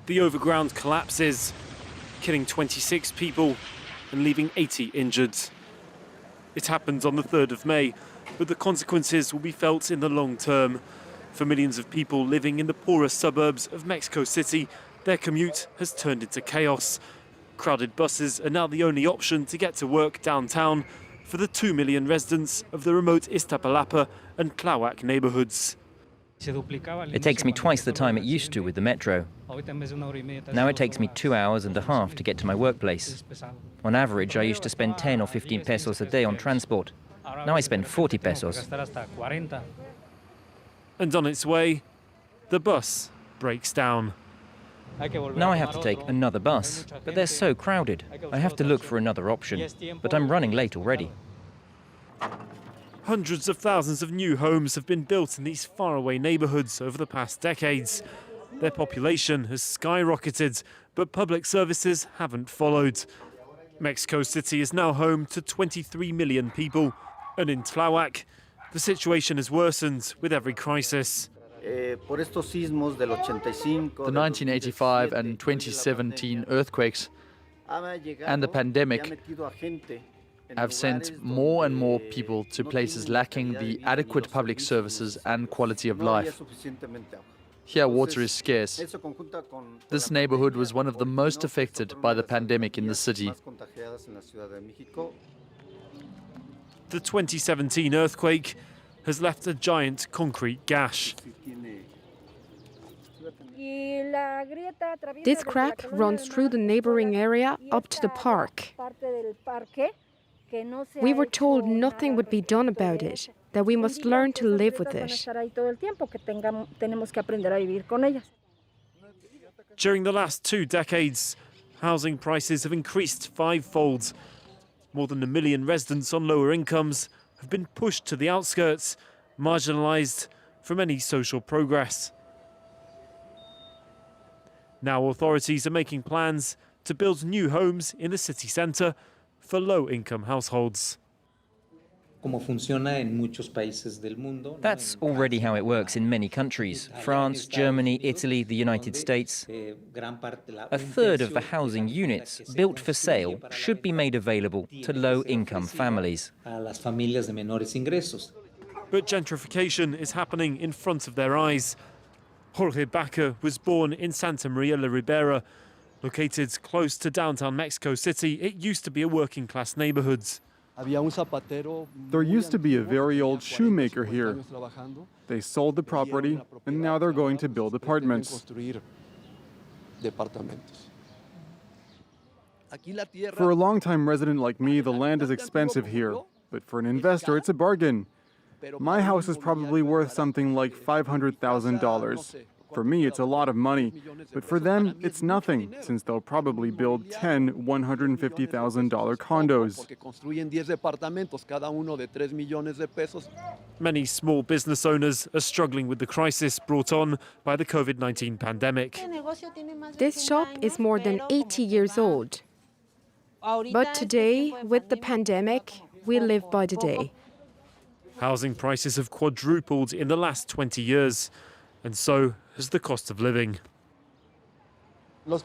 The overground collapses, killing 26 people and leaving 80 injured. It happened on the 3rd of May, but the consequences will be felt in the long term. For millions of people living in the poorer suburbs of Mexico City, their commute has turned into chaos. Crowded buses are now the only option to get to work downtown for the 2 million residents of the remote Iztapalapa and Tláhuac neighbourhoods. It takes me twice the time it used to with the metro. Now it takes me 2 hours and a half to get to my workplace. On average, I used to spend 10 or 15 pesos a day on transport. Now I spend 40 pesos. And on its way, the bus breaks down. Now I have to take another bus, but they're so crowded. I have to look for another option, but I'm running late already. Hundreds of thousands of new homes have been built in these faraway neighbourhoods over the past decades. Their population has skyrocketed, but public services haven't followed. Mexico City is now home to 23 million people, and in Tláhuac, the situation has worsened with every crisis. The 1985 and 2017 earthquakes and the pandemic have sent more and more people to places lacking the adequate public services and quality of life. Here, water is scarce. This neighborhood was one of the most affected by the pandemic in the city. The 2017 earthquake has left a giant concrete gash. This crack runs through the neighboring area up to the park. We were told nothing would be done about it, that we must learn to live with it. During the last 2 decades, housing prices have increased 5-fold. More than 1 million residents on lower incomes have been pushed to the outskirts, marginalised from any social progress. Now authorities are making plans to build new homes in the city centre for low-income households. That's already how it works in many countries. France, Germany, Italy, the United States. A third of the housing units built for sale should be made available to low-income families. But gentrification is happening in front of their eyes. Jorge Baca was born in Santa Maria la Ribera. Located close to downtown Mexico City, it used to be a working-class neighborhood. There used to be a very old shoemaker here. They sold the property, and now they're going to build apartments. For a long-time resident like me, the land is expensive here. But for an investor, it's a bargain. My house is probably worth something like $500,000. For me, it's a lot of money, but for them, it's nothing, since they'll probably build 10 $150,000 condos. Many small business owners are struggling with the crisis brought on by the COVID-19 pandemic. This shop is more than 80 years old. But today, with the pandemic, we live by the day. Housing prices have quadrupled in the last 20 years, and so has the cost of living. The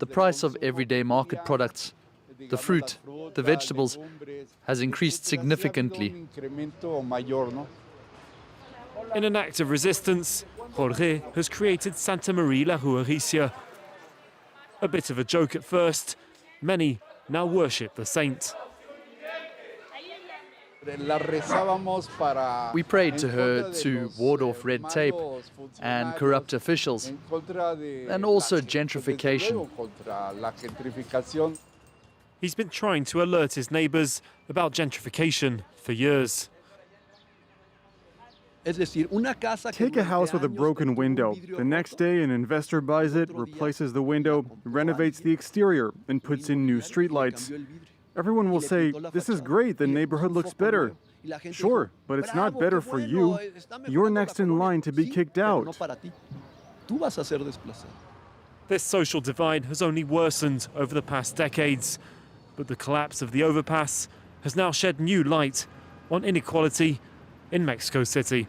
price of everyday market products, the fruit, the vegetables, has increased significantly. In an act of resistance, Jorge has created Santa Maria la Ribera. A bit of a joke at first, many now worship the saint. We prayed to her to ward off red tape and corrupt officials, and also gentrification. He's been trying to alert his neighbours about gentrification for years. Take a house with a broken window. The next day, an investor buys it, replaces the window, renovates the exterior, and puts in new streetlights. Everyone will say, "This is great, the neighborhood looks better." Sure, but it's not better for you. You're next in line to be kicked out. This social divide has only worsened over the past decades, but the collapse of the overpass has now shed new light on inequality in Mexico City.